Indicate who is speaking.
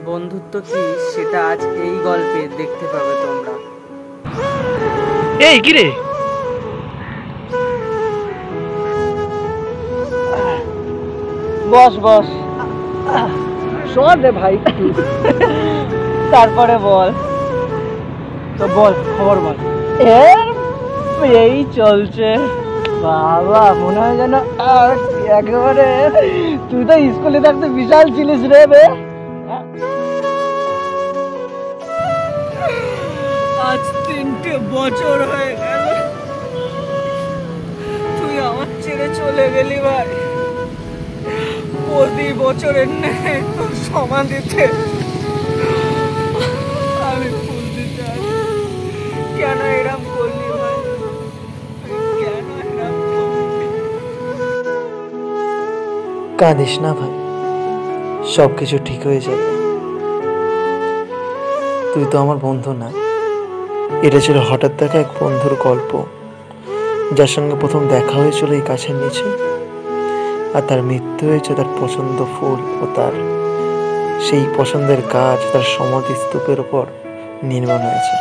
Speaker 1: বন্ধুত্ব কি সেটা আজ এই গল্পে দেখতে পাবে তোমরা।
Speaker 2: এই কি রে,
Speaker 3: বস বস, শোন রে ভাই, তারপরে বল। তো বল, খবর বল। এই চলছে বাবা, মনে হয় যেন একেবারে তুই তো স্কুলে থাকতে বিশাল ছিলিস রে বে।
Speaker 1: আজ 3টে বছর হয়ে গেল তুই আমার ছেড়ে চলে গেলি ভাই। প্রতি বছরের ন্যায় তোর সমাধিতে আমি ফুল দিতে আসি। কেন এরম করলি ভাই, কেন এরম করলি?
Speaker 4: কাঁদিস না ভাই, সব কিছু ঠিক হয়ে যাবে। তুই তো আমার বন্ধু না, এটা ছিল হঠাৎ দেখা এক বন্ধুর গল্প, যার সঙ্গে প্রথম দেখা হয়েছিল এই গাছের নিচে, আর তার মৃত্যু হয়েছে তার পছন্দ ফুল ও তার সেই পছন্দের গাছ তার সমাধি স্তূপের উপর নির্মাণ হয়েছে।